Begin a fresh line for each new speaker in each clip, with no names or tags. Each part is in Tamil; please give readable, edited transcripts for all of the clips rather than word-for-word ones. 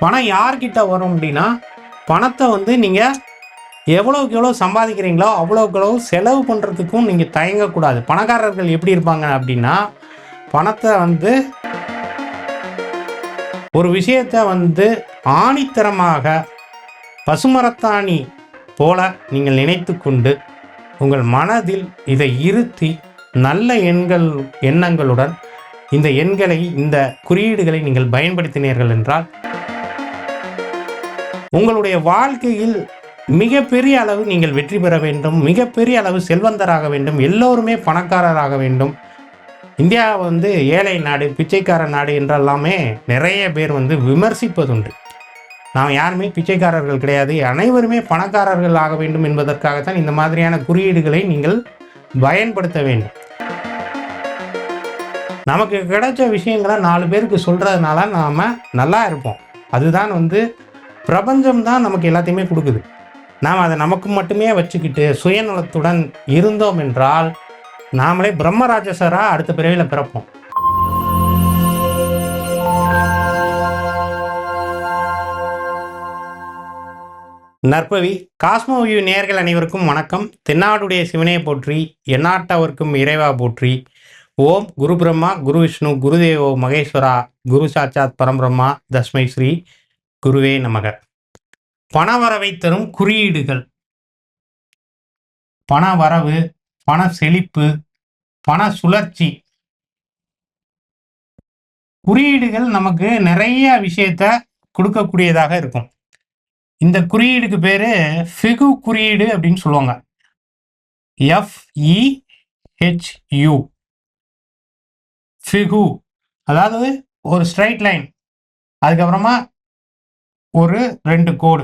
பணம் யார்கிட்ட வரும் அப்படின்னா, பணத்தை வந்து நீங்கள் எவ்வளோக்கு எவ்வளோ சம்பாதிக்கிறீங்களோ அவ்வளோக்கு எவ்வளோ செலவு பண்ணுறதுக்கும் நீங்கள் தயங்கக்கூடாது. பணக்காரர்கள் எப்படி இருப்பாங்க அப்படின்னா, பணத்தை வந்து ஒரு விஷயத்தை வந்து ஆணித்தரமாக பசுமரத்தாணி போல நீங்கள் நினைத்து கொண்டு உங்கள் மனதில் இதை இருத்தி நல்ல எண்ணங்களுடன் இந்த எண்களை, இந்த குறியீடுகளை நீங்கள் பயன்படுத்தினீர்கள் என்றால் உங்களுடைய வாழ்க்கையில் மிகப்பெரிய அளவு நீங்கள் வெற்றி பெற வேண்டும், மிகப்பெரிய அளவு செல்வந்தராக வேண்டும், எல்லோருமே பணக்காரராக வேண்டும். இந்தியா வந்து ஏழை நாடு, பிச்சைக்கார நாடு என்றெல்லாமே நிறைய பேர் வந்து விமர்சிப்பதுண்டு. நாம் யாருமே பிச்சைக்காரர்கள் கிடையாது, அனைவருமே பணக்காரர்கள் ஆக வேண்டும் என்பதற்காகத்தான் இந்த மாதிரியான குறியீடுகளை நீங்கள் பயன்படுத்த வேண்டும். நமக்கு கிடைச்ச விஷயங்களை 4 பேருக்கு சொல்கிறதுனால நாம் நல்லா இருப்போம். அதுதான் வந்து பிரபஞ்சம்தான் நமக்கு எல்லாத்தையுமே கொடுக்குது. நாம் அதை நமக்கு மட்டுமே வச்சுக்கிட்டு சுயநலத்துடன் இருந்தோம் என்றால் நாமளே பிரம்மராஜசராக அடுத்த பிறவியில் பிறப்போம். நற்பவி காஸ்மோவியூ நேயர்கள் அனைவருக்கும் வணக்கம். தென்னாடுடைய சிவனையை போற்றி, எந்நாட்டவர்க்கும் இறைவா போற்றி. ஓம் குரு பிரம்மா குரு விஷ்ணு குருதேவோ மகேஸ்வரா குரு சாட்சாத் பரம்பிரம்மா தஸ்மை ஸ்ரீ குருவே நமக. பணவரவை தரும் குறியீடுகள். பண வரவு, பண செழிப்பு, பண சுழற்சி. குறியீடுகள் நமக்கு நிறைய விஷயத்த கொடுக்கக்கூடியதாக இருக்கும். இந்த குறியீடுக்கு பேரு ஃபிகு குறியீடு அப்படின்னு சொல்லுவாங்க. FEHU ஃபிகு, அதாவது ஒரு ஸ்ட்ரைட் லைன், அதுக்கப்புறமா ஒரு 2 கோடு.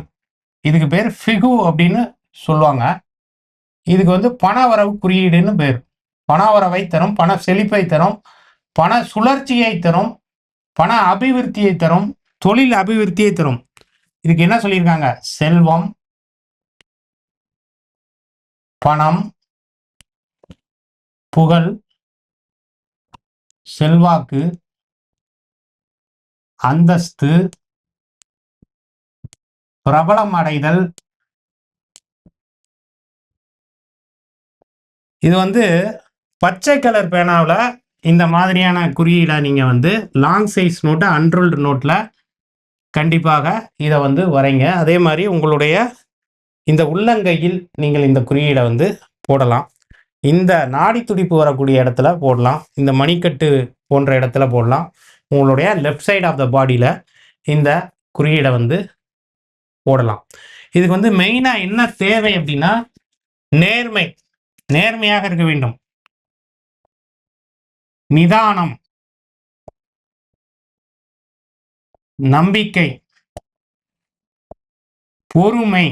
இதுக்கு பேர் ஃபிகு அப்படின்னு சொல்லுவாங்க. இதுக்கு வந்து பண வரவு குறியீடுன்னு பேர். பண வரவை தரும், பண செழிப்பை தரும், பண சுழற்சியை தரும், பண அபிவிருத்தியை தரும், தொழில் அபிவிருத்தியை தரும். இதுக்கு என்ன சொல்லியிருக்காங்க? செல்வம், பணம், புகழ், செல்வாக்கு, அந்தஸ்து, பிரபலம் அடைதல். இது வந்து பச்சை கலர் பேனாவில் இந்த மாதிரியான குறியீடை நீங்கள் வந்து லாங் சைஸ் நோட்டு, அன்ரூல்டு நோட்டில் கண்டிப்பாக இதை வந்து வரைங்க. அதே மாதிரி உங்களுடைய இந்த உள்ளங்கையில் நீங்கள் இந்த குறியீடை வந்து போடலாம். இந்த நாடி துடிப்பு வரக்கூடிய இடத்துல போடலாம், இந்த மணிக்கட்டு போன்ற இடத்துல போடலாம். உங்களுடைய லெஃப்ட் சைடு ஆஃப் த பாடியில் இந்த குறியீடை வந்து போடலாம். இதுக்கு வந்து மெயினாக என்ன தேவை அப்படின்னா, நேர்மையாக இருக்க வேண்டும், நிதானம், நம்பிக்கை, பொறுமை,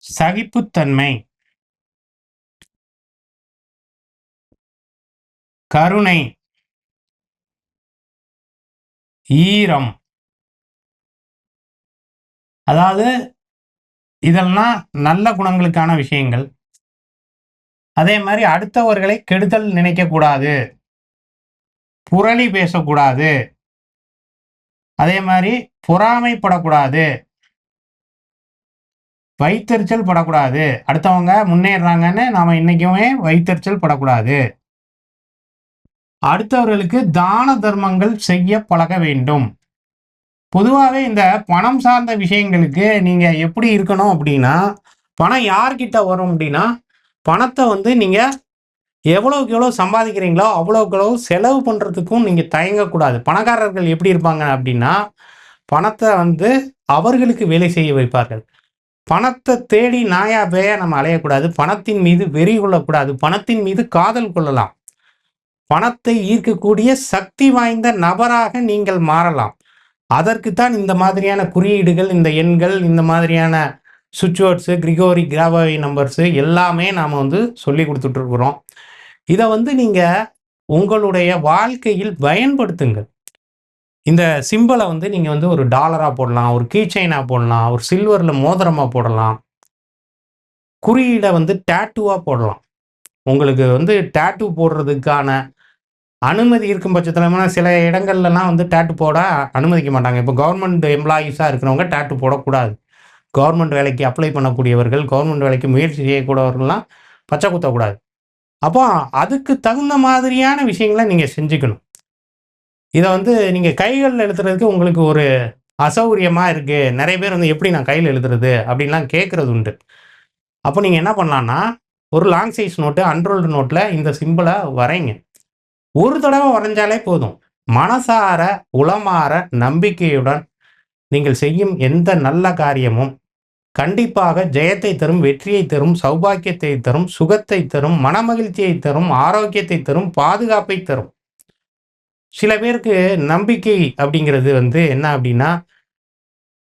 சகிப்புத்தன்மை, கருணை, ஈரம். அதாவது இதெல்லாம் நல்ல குணங்களுக்கான விஷயங்கள். அதே மாதிரி அடுத்தவர்களை கெடுதல் நினைக்கக்கூடாது, புரளி பேசக்கூடாது, அதே மாதிரி பொறாமைப்படக்கூடாது, வைத்தறிச்சல் படக்கூடாது. அடுத்தவங்க முன்னேறாங்கன்னு நாம இன்னைக்குமே வைத்தறிச்சல் படக்கூடாது. அடுத்தவர்களுக்கு தான தர்மங்கள் செய்ய பழக வேண்டும். பொதுவாகவே இந்த பணம் சார்ந்த விஷயங்களுக்கு நீங்கள் எப்படி இருக்கணும் அப்படின்னா, பணம் யார்கிட்ட வரும் அப்படின்னா, பணத்தை வந்து நீங்கள் எவ்வளோக்கு எவ்வளோ சம்பாதிக்கிறீங்களோ அவ்வளோக்கு எவ்வளோ செலவு பண்ணுறதுக்கும் நீங்கள் தயங்கக்கூடாது. பணக்காரர்கள் எப்படி இருப்பாங்க அப்படின்னா, பணத்தை வந்து அவர்களுக்கு வேலை செய்ய வைப்பார்கள். பணத்தை தேடி நாயா பேயா நம்ம அலையக்கூடாது. பணத்தின் மீது வெறி கொள்ளக்கூடாது. பணத்தின் மீது காதல் கொள்ளலாம். பணத்தை ஈர்க்கக்கூடிய சக்தி வாய்ந்த நபராக நீங்கள் மாறலாம். அதற்குத்தான் இந்த மாதிரியான குறியீடுகள், இந்த எண்கள், இந்த மாதிரியான சுவிட்ச்வேர்ட்ஸு, கிரிகோரி கிராபவி நம்பர்ஸு எல்லாமே நாம் வந்து சொல்லி கொடுத்துட்ருக்குறோம். இதை வந்து நீங்கள் உங்களுடைய வாழ்க்கையில் பயன்படுத்துங்கள். இந்த சிம்பிளை வந்து நீங்கள் வந்து ஒரு டாலராக போடலாம், ஒரு கீ செயினாக போடலாம், ஒரு சில்வரில் மோதிரமாக போடலாம், குறியீடை வந்து டேட்டூவாக போடலாம். உங்களுக்கு வந்து டேட்டூ போடுறதுக்கான அனுமதி இருக்கும் பட்சத்தில் சில இடங்கள்லாம் வந்து டேட்டு போட அனுமதிக்க மாட்டாங்க. இப்போ கவர்மெண்ட் எம்ப்ளாயீஸாக இருக்கிறவங்க டேட்டு போடக்கூடாது. கவர்மெண்ட் வேலைக்கு அப்ளை பண்ணக்கூடியவர்கள், கவர்மெண்ட் வேலைக்கு முயற்சி செய்யக்கூடியவர்கள்லாம் பச்சை குத்தக்கூடாது. அப்போ அதுக்கு தகுந்த மாதிரியான விஷயங்கள நீங்க செஞ்சுக்கணும். இத வந்து நீங்க கைகள்ல எழுதுறதுக்கு உங்களுக்கு ஒரு அசௌகரியமா இருக்கு. நெறைய பேர் வந்து எப்படி நான் கையில எழுதுறது? அப்படின்லாம் கேட்கறது உண்டு. அப்போ நீங்க என்ன பண்ணலான்னா, ஒரு லாங் சைஸ் நோட்டு, அன்ரூல்டு நோட்ல இந்த சிம்பல வரைங்க. ஒரு தடவ வரைஞ்சாலே போதும். மனசார, உளமாற, நம்பிக்கையுடன் நீங்கள் செய்யும் எந்த நல்ல காரியமும் கண்டிப்பாக ஜெயத்தை தரும், வெற்றியை தரும், சௌபாக்கியத்தை தரும், சுகத்தை தரும், மனமகிழ்ச்சியை தரும், ஆரோக்கியத்தை தரும், பாதுகாப்பை தரும். சில பேருக்கு நம்பிக்கை அப்படிங்கிறது வந்து என்ன அப்படின்னா,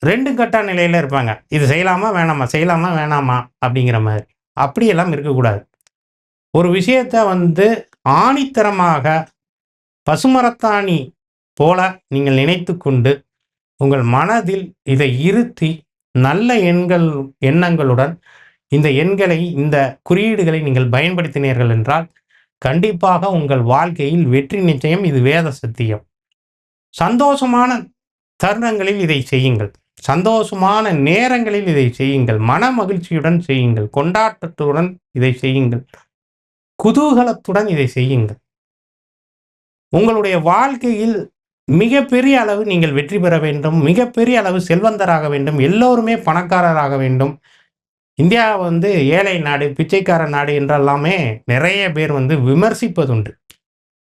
2 கட்டா நிலையில இருப்பாங்க. இது செய்யலாமா? வேணாமா? செய்யலாமா? வேணாமா? அப்படிங்கிற மாரி. அப்படியெல்லாம் இருக்கக்கூடாது. ஒரு விஷயத்த வந்து ஆணித்தரமாக பசுமரத்தாணி போல நீங்கள் நினைத்துக்கொண்டு, உங்கள் மனதில் இதை இருத்தி, நல்ல எண்ணங்களுடன் இந்த எண்களை, இந்த குறியீடுகளை நீங்கள் பயன்படுத்தினீர்கள் என்றால், கண்டிப்பாக உங்கள் வாழ்க்கையில் வெற்றி நிச்சயம். இது வேத சத்தியம். சந்தோஷமான தருணங்களில் இதை செய்யுங்கள். சந்தோஷமான நேரங்களில் இதை செய்யுங்கள். மன மகிழ்ச்சியுடன் செய்யுங்கள். கொண்டாட்டத்துடன் இதை செய்யுங்கள். குதூகலத்துடன் இதை செய்யுங்கள். உங்களுடைய வாழ்க்கையில் மிகப்பெரிய அளவு நீங்கள் வெற்றி பெற வேண்டும். மிகப்பெரிய அளவு செல்வந்தராக வேண்டும். எல்லோருமே பணக்காரராக வேண்டும். இந்தியா வந்து ஏழை நாடு, பிச்சைக்கார நாடு என்றெல்லாமே நிறைய பேர் வந்து விமர்சிப்பதுண்டு.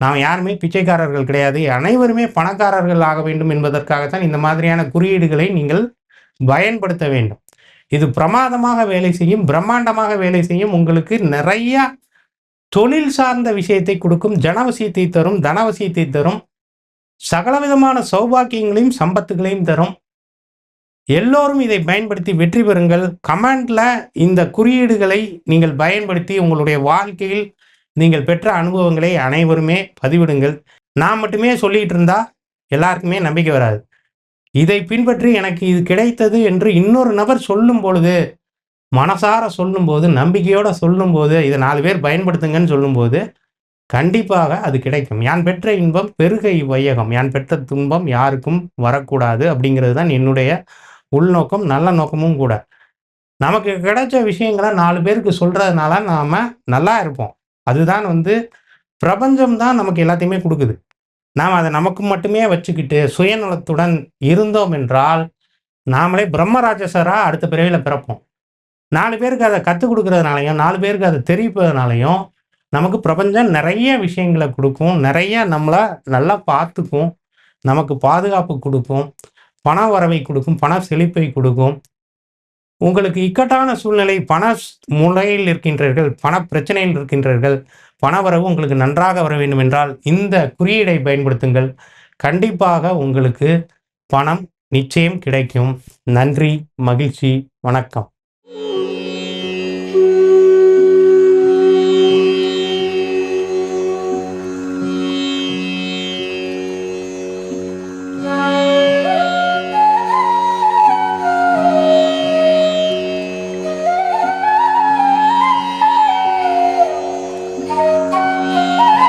நாம் யாருமே பிச்சைக்காரர்கள் கிடையாது. அனைவருமே பணக்காரர்கள் ஆக வேண்டும் என்பதற்காகத்தான் இந்த மாதிரியான குறியீடுகளை நீங்கள் பயன்படுத்த வேண்டும். இது பிரமாதமாக வேலை செய்யும். பிரம்மாண்டமாக வேலை செய்யும். உங்களுக்கு நிறைய தொழில் சார்ந்த விஷயத்தை கொடுக்கும். ஜனவசியத்தை தரும். தனவசியத்தை தரும். சகலவிதமான சௌபாக்கியங்களையும், சம்பத்துகளையும் தரும். எல்லோரும் இதை பயன்படுத்தி வெற்றி பெறுங்கள். கமெண்ட்ல இந்த குறியீடுகளை நீங்கள் பயன்படுத்தி உங்களுடைய வாழ்க்கையில் நீங்கள் பெற்ற அனுபவங்களை அனைவருமே பதிவிடுங்கள். நான் மட்டுமே சொல்லிட்டு இருந்தா எல்லாருக்குமே நம்பிக்கை வராது. இதை பின்பற்றி எனக்கு இது கிடைத்தது என்று இன்னொரு நபர் சொல்லும் பொழுது, மனசார சொல்லும்போது, நம்பிக்கையோட சொல்லும்போது, இதை 4 பேர் பயன்படுத்துங்கன்னு சொல்லும்போது, கண்டிப்பாக அது கிடைக்கும். யான் பெற்ற இன்பம் பெருகை வையகம். யான் பெற்ற துன்பம் யாருக்கும் வரக்கூடாது அப்படிங்கிறது தான் என்னுடைய உள்நோக்கம், நல்ல நோக்கமும் கூட. நமக்கு கிடைச்ச விஷயங்கள 4 பேருக்கு சொல்றதுனால நாம நல்லா இருப்போம். அதுதான் வந்து பிரபஞ்சம் தான் நமக்கு எல்லாத்தையுமே குடுக்குது. நாம் அத நமக்கு மட்டுமே வச்சுக்கிட்டு சுயநலத்துடன் இருந்தோம் என்றால், நாமளே பிரம்ம ராட்சசரா அடுத்த பிறவியில பிறப்போம். 4 பேருக்கு அத கத்துக் குடுக்கிறதுனாலயும், 4 பேருக்கு அத தெரிவிப்பதனாலயும், நமக்கு பிரபஞ்சம் நெறைய விஷயங்கள குடுக்கும். நெறைய நம்மள நல்லா பார்த்துக்கும். நமக்கு பாதுகாப்பு குடுக்கும். பண வரவை குடுக்கும். பண செழிப்பை குடுக்கும். உங்களுக்கு இக்கட்டான சூழ்நிலை முறையில் இருக்கின்றீர்கள், பண பிரச்சனையில் இருக்கின்றீர்கள், பணவரவு உங்களுக்கு நன்றாக வர வேண்டும் என்றால், இந்த குறியீடை பயன்படுத்துங்கள். கண்டிப்பாக உங்களுக்கு பணம் நிச்சயம் கிடைக்கும். நன்றி, மகிழ்ச்சி, வணக்கம்.